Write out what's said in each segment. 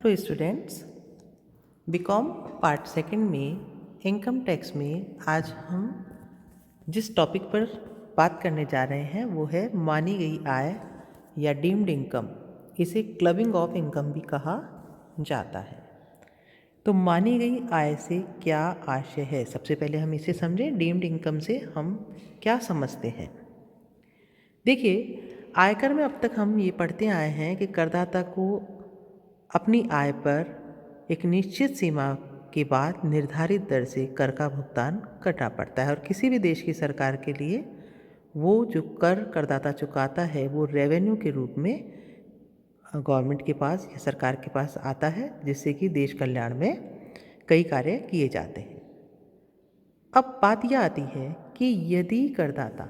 तो students, BCom part second में income tax में आज हम जिस टॉपिक पर बात करने जा रहे हैं वो है मानी गई आय या डीम्ड इनकम। इसे क्लबिंग ऑफ इनकम भी कहा जाता है। तो मानी गई आय से क्या आशय है, सबसे पहले हम इसे समझें। डीम्ड इनकम से हम क्या समझते हैं। देखिए, आयकर में अब तक हम ये पढ़ते आए हैं कि करदाता को अपनी आय पर एक निश्चित सीमा के बाद निर्धारित दर से कर का भुगतान करना पड़ता है और किसी भी देश की सरकार के लिए वो जो कर करदाता चुकाता है वो रेवेन्यू के रूप में गवर्नमेंट के पास या सरकार के पास आता है, जिससे कि देश कल्याण में कई कार्य किए जाते हैं। अब बात यह आती है कि यदि करदाता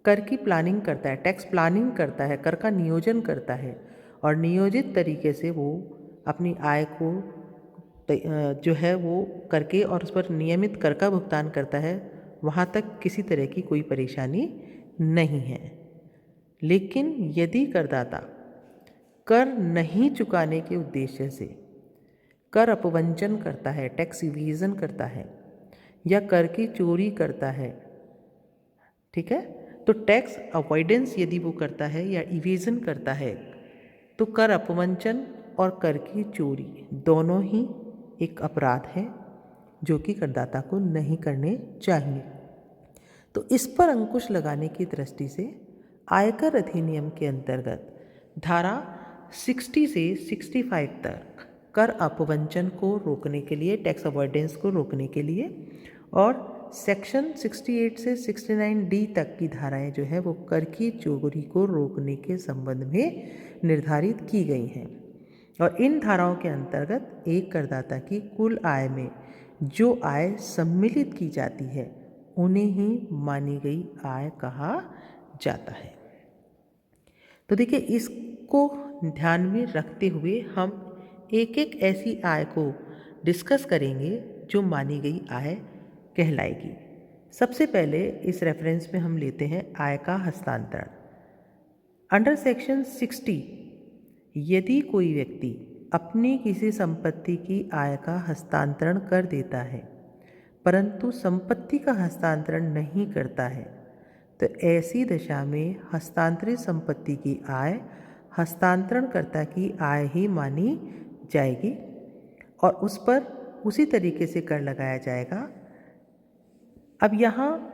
कर की प्लानिंग करता है, टैक्स प्लानिंग करता है, कर का नियोजन करता है और नियोजित तरीके से वो अपनी आय को जो है वो करके और उस पर नियमित कर का भुगतान करता है, वहाँ तक किसी तरह की कोई परेशानी नहीं है। लेकिन यदि करदाता कर नहीं चुकाने के उद्देश्य से कर अपवंचन करता है, टैक्स इवेजन करता है या कर की चोरी करता है, ठीक है, तो टैक्स अवॉइडेंस यदि वो करता है या इवेजन करता है तो कर अपवंचन और कर की चोरी दोनों ही एक अपराध है जो कि करदाता को नहीं करने चाहिए। तो इस पर अंकुश लगाने की दृष्टि से आयकर अधिनियम के अंतर्गत धारा 60 से 65 तक कर अपवंचन को रोकने के लिए, टैक्स अवॉइडेंस को रोकने के लिए, और सेक्शन 68 से 69D तक की धाराएं जो है वो कर की चोरी को रोकने के संबंध में निर्धारित की गई हैं। और इन धाराओं के अंतर्गत एक करदाता की कुल आय में जो आय सम्मिलित की जाती है उन्हें ही मानी गई आय कहा जाता है। तो देखिए, इसको ध्यान में रखते हुए हम एक एक ऐसी आय को डिस्कस करेंगे जो मानी गई आय कहलाएगी। सबसे पहले इस रेफरेंस में हम लेते हैं आय का हस्तांतरण। अंडर सेक्शन 60 यदि कोई व्यक्ति अपनी किसी संपत्ति की आय का हस्तांतरण कर देता है परंतु संपत्ति का हस्तांतरण नहीं करता है तो ऐसी दशा में हस्तांतरित संपत्ति की आय हस्तांतरणकर्ता की आय ही मानी जाएगी और उस पर उसी तरीके से कर लगाया जाएगा। अब यहाँ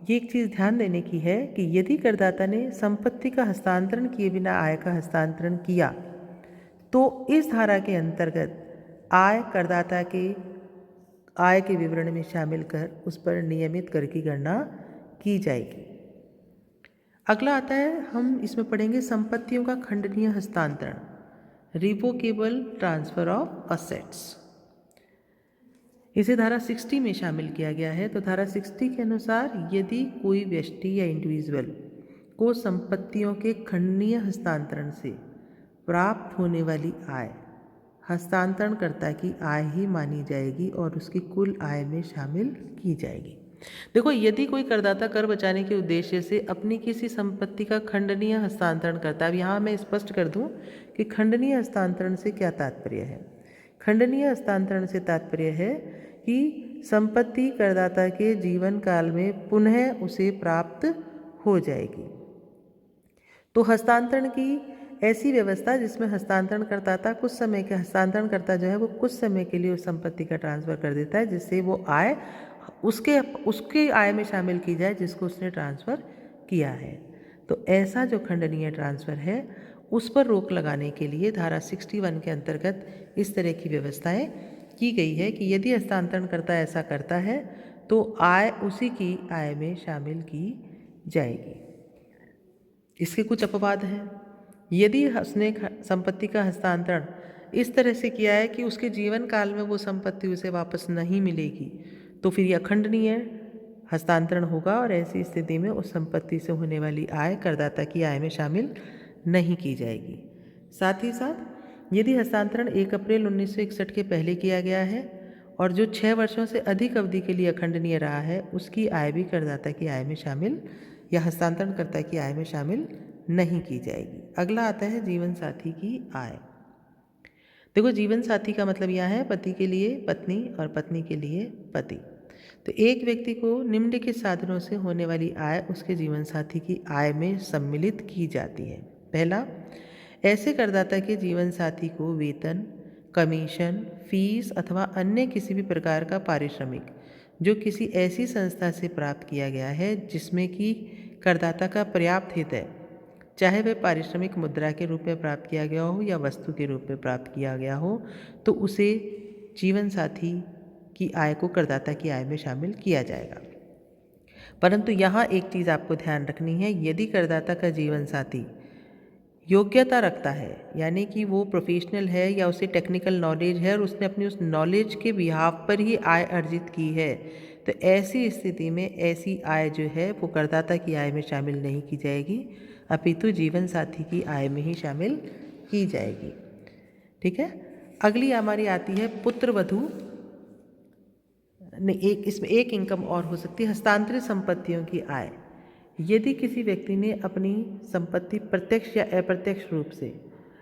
ये एक चीज़ ध्यान देने की है कि यदि करदाता ने संपत्ति का हस्तांतरण किए बिना आय का हस्तांतरण किया तो इस धारा के अंतर्गत आय करदाता के आय के विवरण में शामिल कर उस पर नियमित कर की गणना की जाएगी। अगला आता है, हम इसमें पढ़ेंगे संपत्तियों का खंडनीय हस्तांतरण, रिवोकेबल ट्रांसफर ऑफ असेट्स। इसे धारा 60 में शामिल किया गया है। तो धारा 60 के अनुसार यदि कोई व्यक्ति या इंडिविजुअल को संपत्तियों के खंडनीय हस्तांतरण से प्राप्त होने वाली आय हस्तांतरणकर्ता की आय ही मानी जाएगी और उसकी कुल आय में शामिल की जाएगी। देखो, यदि कोई करदाता कर बचाने के उद्देश्य से अपनी किसी संपत्ति का खंडनीय हस्तांतरण करता है, अब यहाँ मैं स्पष्ट कर दूं कि खंडनीय हस्तांतरण से क्या तात्पर्य है। खंडनीय हस्तांतरण से तात्पर्य है कि संपत्ति करदाता के जीवन काल में पुनः उसे प्राप्त हो जाएगी। तो हस्तांतरण की ऐसी व्यवस्था जिसमें हस्तांतरणकर्ता कुछ समय के हस्तांतरणकर्ता जो है वो कुछ समय के लिए उस संपत्ति का ट्रांसफ़र कर देता है जिससे वो आय उसके आय में शामिल की जाए जिसको उसने ट्रांसफ़र किया है। तो ऐसा जो खंडनीय ट्रांसफ़र है उस पर रोक लगाने के लिए धारा 61 के अंतर्गत इस तरह की व्यवस्थाएं की गई है कि यदि हस्तांतरणकर्ता ऐसा करता है तो आय उसी की आय में शामिल की जाएगी। इसके कुछ अपवाद हैं। यदि उसने संपत्ति का हस्तांतरण इस तरह से किया है कि उसके जीवन काल में वो संपत्ति उसे वापस नहीं मिलेगी तो फिर यह अखंडनीय हस्तांतरण होगा और ऐसी स्थिति में उस संपत्ति से होने वाली आय करदाता की आय में शामिल नहीं की जाएगी। साथ ही साथ यदि हस्तांतरण 1 अप्रैल 1961 के पहले किया गया है और जो 6 वर्षों से अधिक अवधि के लिए अखंडनीय रहा है उसकी आय भी करदाता की आय में शामिल या हस्तांतरणकर्ता की आय में शामिल नहीं की जाएगी। अगला आता है जीवन साथी की आय। देखो, जीवन साथी का मतलब यहाँ है पति के लिए पत्नी और पत्नी के लिए पति। तो एक व्यक्ति को निम्नलिखित साधनों से होने वाली आय उसके जीवन साथी की आय में सम्मिलित की जाती है। पहला, ऐसे करदाता के जीवन साथी को वेतन, कमीशन, फीस अथवा अन्य किसी भी प्रकार का पारिश्रमिक जो किसी ऐसी संस्था से प्राप्त किया गया है जिसमें कि करदाता का पर्याप्त हित है, चाहे वह पारिश्रमिक मुद्रा के रूप में प्राप्त किया गया हो या वस्तु के रूप में प्राप्त किया गया हो, तो उसे जीवन साथी की आय को करदाता की आय में शामिल किया जाएगा। परंतु यहाँ एक चीज़ आपको ध्यान रखनी है, यदि करदाता का जीवन साथी योग्यता रखता है, यानी कि वो प्रोफेशनल है या उसे टेक्निकल नॉलेज है और उसने अपनी उस नॉलेज के बिहाफ पर ही आय अर्जित की है, तो ऐसी स्थिति में ऐसी आय जो है वो करदाता की आय में शामिल नहीं की जाएगी, अपितु जीवन साथी की आय में ही शामिल की जाएगी। ठीक है। अगली हमारी आती है पुत्र वधू। नहीं, इसमें एक इनकम और हो सकती है, हस्तांतरित संपत्तियों की आय। यदि किसी व्यक्ति ने अपनी संपत्ति प्रत्यक्ष या अप्रत्यक्ष रूप से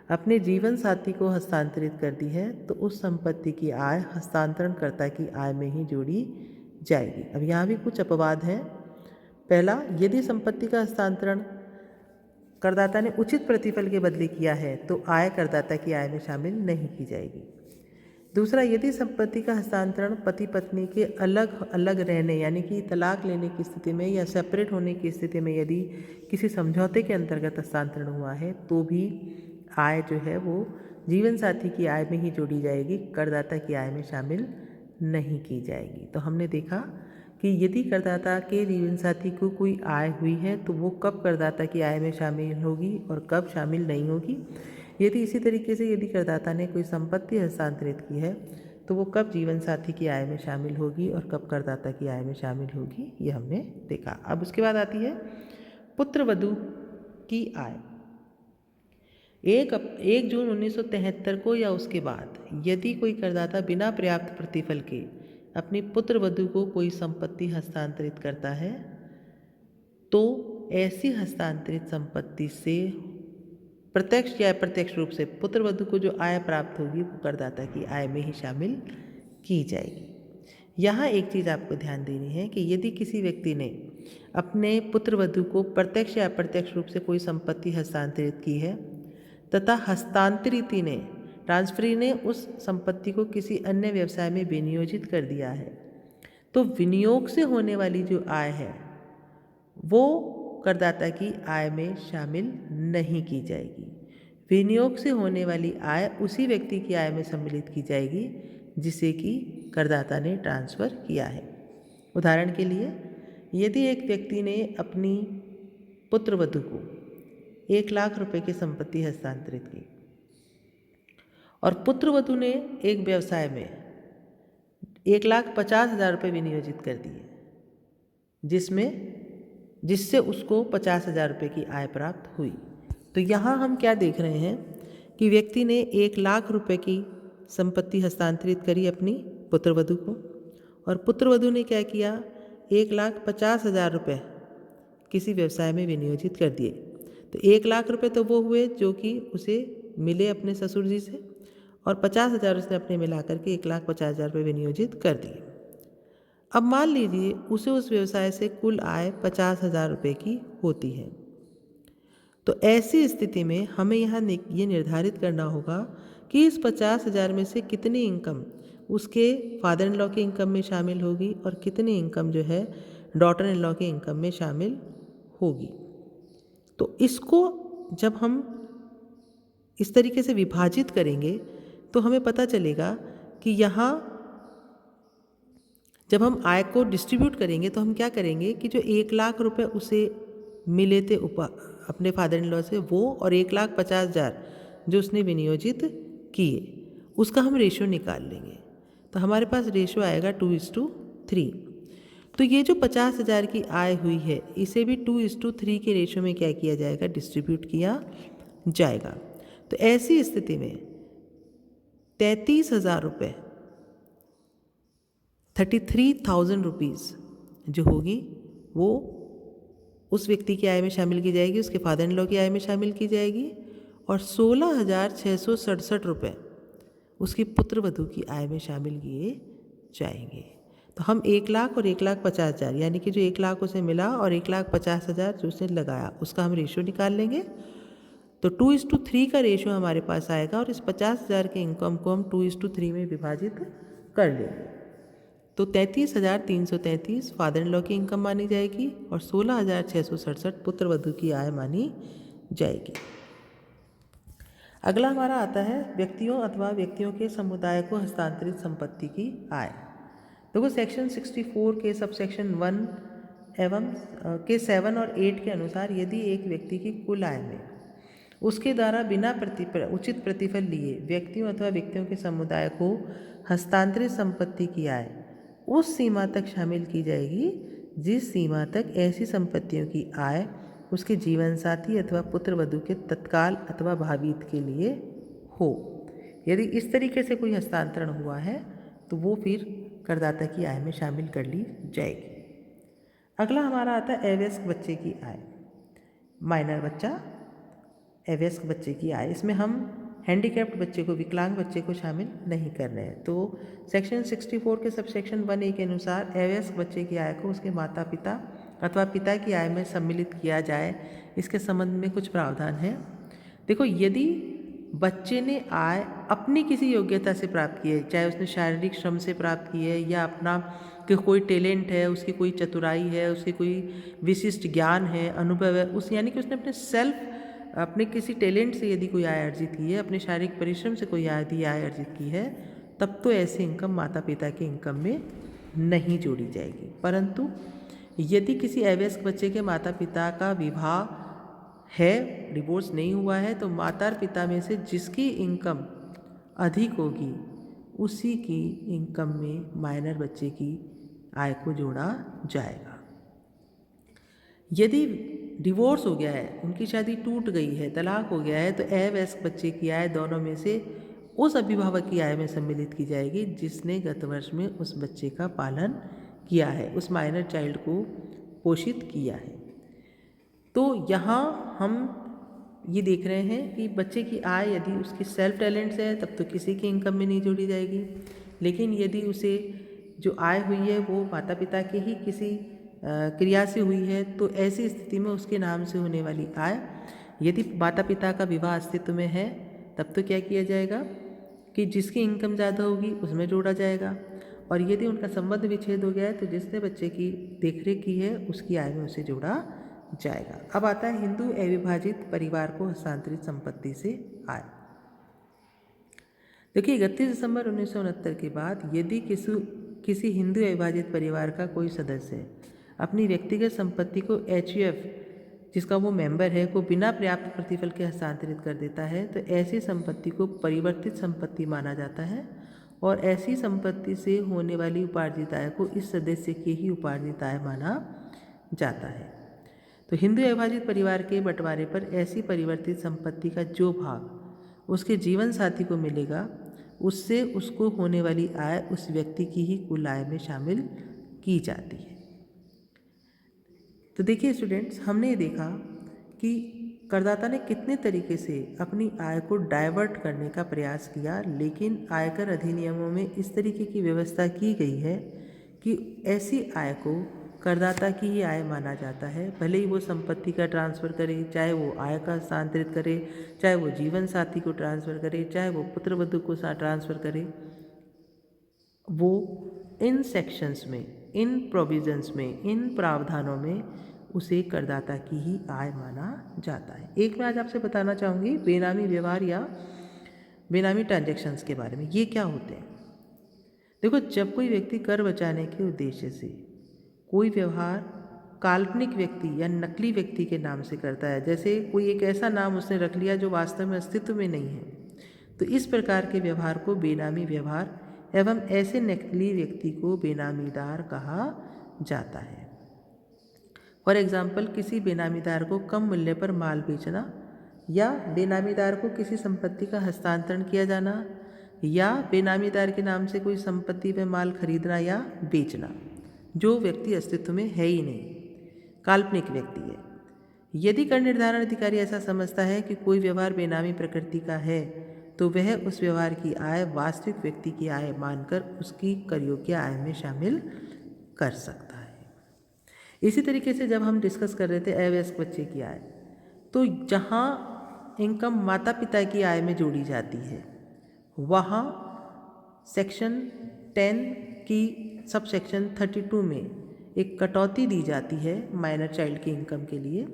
अपने जीवन साथी को हस्तांतरित कर दी है, तो उस संपत्ति की आय हस्तांतरणकर्ता की आय में ही जोड़ी जाएगी। अब यहाँ भी कुछ अपवाद हैं। पहला, यदि संपत्ति का हस्तांतरण करदाता ने उचित प्रतिफल के बदले किया है तो आय करदाता की आय में शामिल नहीं की जाएगी। दूसरा, यदि संपत्ति का हस्तांतरण पति पत्नी के अलग अलग रहने यानी कि तलाक लेने की स्थिति में या सेपरेट होने की स्थिति में यदि किसी समझौते के अंतर्गत हस्तांतरण हुआ है तो भी आय जो है वो जीवन साथी की आय में ही जोड़ी जाएगी, करदाता की आय में शामिल नहीं की जाएगी। तो हमने देखा कि यदि करदाता के जीवन साथी को कोई आय हुई है तो वो कब करदाता की आय में शामिल होगी और कब शामिल नहीं होगी। यदि इसी तरीके से यदि करदाता ने कोई संपत्ति हस्तांतरित की है तो वो कब जीवन साथी की आय में शामिल होगी और कब करदाता की आय में शामिल होगी, ये हमने देखा। अब उसके बाद आती है पुत्र वधू की आय। 1 जून 1973 को या उसके बाद यदि कोई करदाता बिना पर्याप्त प्रतिफल के अपनी पुत्र वधू को कोई संपत्ति हस्तांतरित करता है तो ऐसी हस्तांतरित संपत्ति से प्रत्यक्ष या अप्रत्यक्ष रूप से पुत्र वधू को जो आय प्राप्त होगी वो करदाता की आय में ही शामिल की जाएगी। यहाँ एक चीज़ आपको ध्यान देनी है कि यदि किसी व्यक्ति ने अपने पुत्र वधू को प्रत्यक्ष या अप्रत्यक्ष रूप से कोई संपत्ति हस्तांतरित की है तथा हस्तांतरिती ने ट्रांसफरी ने उस संपत्ति को किसी अन्य व्यवसाय में विनियोजित कर दिया है, तो विनियोग से होने वाली जो आय है वो करदाता की आय में शामिल नहीं की जाएगी। विनियोग से होने वाली आय उसी व्यक्ति की आय में सम्मिलित की जाएगी जिसे कि करदाता ने ट्रांसफ़र किया है। उदाहरण के लिए, यदि एक व्यक्ति ने अपनी पुत्र वधू को 1 लाख रुपए की संपत्ति हस्तांतरित की और पुत्र वधू ने एक व्यवसाय में 1,50,000 रुपये विनियोजित कर दिए जिससे उसको 50,000 रुपये की आय प्राप्त हुई। तो यहाँ हम क्या देख रहे हैं कि व्यक्ति ने 1 लाख रुपए की संपत्ति हस्तांतरित करी अपनी पुत्र वधू को और पुत्र वधू ने क्या किया, 1,50,000 रुपये किसी व्यवसाय में विनियोजित कर दिए। तो 1 लाख रुपये तो वो हुए जो कि उसे मिले अपने ससुर जी से और 50,000 उसने अपने मिला करके 1,50,000 रुपये विनियोजित कर दिए। अब मान लीजिए उसे उस व्यवसाय से कुल आय 50,000 रुपये की होती है, तो ऐसी स्थिति में हमें यहाँ ये निर्धारित करना होगा कि इस 50,000 में से कितनी इनकम उसके फादर इन लॉ की इनकम में शामिल होगी और कितनी इनकम जो है डॉटर इन लॉ की इनकम में शामिल होगी। तो इसको जब हम इस तरीके से विभाजित करेंगे तो हमें पता चलेगा कि यहाँ जब हम आय को डिस्ट्रीब्यूट करेंगे तो हम क्या करेंगे कि जो 1 लाख रुपए उसे मिले थे अपने फादर इन लॉ से वो और 1,50,000 जो उसने विनियोजित किए उसका हम रेशियो निकाल लेंगे। तो हमारे पास रेशियो आएगा 2:3। तो ये जो 50,000 की आय हुई है इसे भी 2:3 के रेशियो में क्या किया जाएगा, डिस्ट्रीब्यूट किया जाएगा। तो ऐसी स्थिति में 33,000 रुपये 33,000 रुपीज़ जो होगी वो उस व्यक्ति की आय में शामिल की जाएगी, उसके फादर इन लॉ की आय में शामिल की जाएगी और 16,667 रुपये उसके पुत्र वधू की आय में शामिल किए जाएंगे। तो हम 1,00,000 और 1,50,000 यानी कि जो 1,00,000 उसे मिला और 1,50,000 जो उसने लगाया उसका हम रेशियो निकाल लेंगे। तो 2:3 का रेशियो हमारे पास आएगा और इस 50,000 के इनकम को हम 2:3 में विभाजित कर लेंगे। तो 33,333 फादर इन लॉ की इनकम मानी जाएगी और 16,667 पुत्र वधू की आय मानी जाएगी। अगला हमारा आता है व्यक्तियों अथवा व्यक्तियों के समुदाय को हस्तांतरित संपत्ति की आय। देखो सेक्शन 64 के सब सेक्शन 1 एवं के 7 और 8 के अनुसार यदि एक व्यक्ति की कुल आय में उसके द्वारा बिना उचित प्रतिफल लिए व्यक्तियों अथवा व्यक्तियों के समुदाय को हस्तांतरित संपत्ति की आय उस सीमा तक शामिल की जाएगी जिस सीमा तक ऐसी संपत्तियों की आय उसके जीवन साथी अथवा पुत्र वधू के तत्काल अथवा भावी हित के लिए हो। यदि इस तरीके से कोई हस्तांतरण हुआ है तो वो फिर करदाता की आय में शामिल कर ली जाएगी। अगला हमारा आता है अवयस्क बच्चे की आय। माइनर बच्चा, अवयस्क बच्चे की आय, इसमें हम हैंडीकैप्ड बच्चे को, विकलांग बच्चे को शामिल नहीं कर रहे हैं। तो सेक्शन 64 के सब सेक्शन 1A के अनुसार अवयस्क बच्चे की आय को उसके माता पिता अथवा पिता की आय में सम्मिलित किया जाए, इसके संबंध में कुछ प्रावधान है। देखो, यदि बच्चे ने आय अपनी किसी योग्यता से प्राप्त की है, चाहे उसने शारीरिक श्रम से प्राप्त की है या अपना कि कोई टैलेंट है, उसकी कोई चतुराई है, उसकी कोई विशिष्ट ज्ञान है, अनुभव है, उस यानी कि उसने अपने किसी टैलेंट से यदि कोई आय अर्जित की है, अपने शारीरिक परिश्रम से कोई आय अर्जित की है, तब तो ऐसी इनकम माता पिता के इनकम में नहीं जोड़ी जाएगी। परंतु यदि किसी अवयस्क बच्चे के माता पिता का विवाह है, डिवोर्स नहीं हुआ है, तो माता पिता में से जिसकी इनकम अधिक होगी उसी की इनकम में माइनर बच्चे की आय को जोड़ा जाएगा। यदि डिवोर्स हो गया है, उनकी शादी टूट गई है, तलाक हो गया है, तो अवयस्क बच्चे की आय दोनों में से उस अभिभावक की आय में सम्मिलित की जाएगी जिसने गत वर्ष में उस बच्चे का पालन किया है, उस माइनर चाइल्ड को पोषित किया है। तो यहाँ हम ये देख रहे हैं कि बच्चे की आय यदि उसकी सेल्फ टैलेंट से है तब तो किसी की इनकम में नहीं जोड़ी जाएगी, लेकिन यदि उसे जो आय हुई है वो माता पिता के ही किसी क्रिया से हुई है, तो ऐसी स्थिति में उसके नाम से होने वाली आय, यदि माता पिता का विवाह अस्तित्व में है, तब तो क्या किया जाएगा कि जिसकी इनकम ज़्यादा होगी उसमें जोड़ा जाएगा, और यदि उनका संबंध विच्छेद हो गया है तो जिसने बच्चे की देखरेख की है उसकी आय में उसे जोड़ा जाएगा। अब आता है हिंदू अविभाजित परिवार को हस्तांतरित संपत्ति से आय। देखिए, 31 दिसंबर 1969 के बाद यदि किसी हिंदू अविभाजित परिवार का कोई सदस्य अपनी व्यक्तिगत संपत्ति को HUF, जिसका वो मेंबर है, को बिना पर्याप्त प्रतिफल के हस्तांतरित कर देता है, तो ऐसी संपत्ति को परिवर्तित संपत्ति माना जाता है और ऐसी संपत्ति से होने वाली उपार्जित आय को इस सदस्य की ही उपार्जित आय माना जाता है। तो हिंदू अविभाजित परिवार के बंटवारे पर ऐसी परिवर्तित संपत्ति का जो भाग उसके जीवन साथी को मिलेगा, उससे उसको होने वाली आय उस व्यक्ति की ही कुल आय में शामिल की जाती है। तो देखिए स्टूडेंट्स, हमने देखा कि करदाता ने कितने तरीके से अपनी आय को डाइवर्ट करने का प्रयास किया, लेकिन आयकर अधिनियमों में इस तरीके की व्यवस्था की गई है कि ऐसी आय को करदाता की ही आय माना जाता है, भले ही वो संपत्ति का ट्रांसफ़र करे, चाहे वो आय का हस्तांतरित करे, चाहे वो जीवन साथी को ट्रांसफ़र करे, चाहे वो पुत्र वधू को ट्रांसफ़र करे, वो इन सेक्शंस में, इन प्रोविजंस में, इन प्रावधानों में उसे करदाता की ही आय माना जाता है। एक मैं आज आपसे बताना चाहूँगी बेनामी व्यवहार या बेनामी ट्रांजैक्शंस के बारे में। ये क्या होते हैं? देखो, जब कोई व्यक्ति कर बचाने के उद्देश्य से कोई व्यवहार काल्पनिक व्यक्ति या नकली व्यक्ति के नाम से करता है, जैसे कोई एक ऐसा नाम उसने रख लिया जो वास्तव में अस्तित्व में नहीं है, तो इस प्रकार के व्यवहार को बेनामी व्यवहार एवं ऐसे नकली व्यक्ति को बेनामीदार कहा जाता है। फॉर एग्जाम्पल, किसी बेनामीदार को कम मूल्य पर माल बेचना, या बेनामीदार को किसी संपत्ति का हस्तांतरण किया जाना, या बेनामीदार के नाम से कोई संपत्ति व माल खरीदना या बेचना जो व्यक्ति अस्तित्व में है ही नहीं, काल्पनिक व्यक्ति है। यदि कर निर्धारण अधिकारी ऐसा समझता है कि कोई व्यवहार बेनामी प्रकृति का है, तो वह उस व्यवहार की आय वास्तविक व्यक्ति की आय मानकर उसकी कर योग्य आय में शामिल कर सकता है। इसी तरीके से जब हम डिस्कस कर रहे थे अवयस्क बच्चे की आय, तो जहाँ इनकम माता पिता की आय में जोड़ी जाती है वहाँ सेक्शन 10 की सब सेक्शन 32 में एक कटौती दी जाती है माइनर चाइल्ड की इनकम के लिए।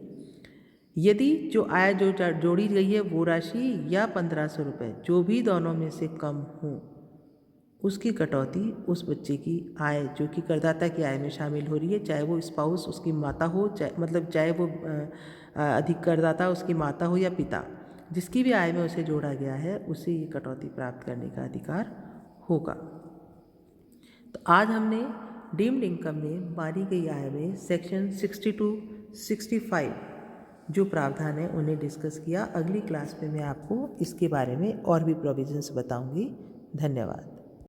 यदि जो आय जो जोड़ी गई है वो राशि या 1500 रुपये जो भी दोनों में से कम हो, उसकी कटौती उस बच्चे की आय जो कि करदाता की आय में शामिल हो रही है, चाहे वो स्पाउस उसकी माता हो, चाहे वो अधिक करदाता उसकी माता हो या पिता, जिसकी भी आय में उसे जोड़ा गया है उसे ये कटौती प्राप्त करने का अधिकार होगा। तो आज हमने डीम्ड इनकम में मानी गई आय में सेक्शन 60-65 जो प्रावधान है उन्हें डिस्कस किया। अगली क्लास में मैं आपको इसके बारे में और भी प्रोविजंस बताऊंगी। धन्यवाद।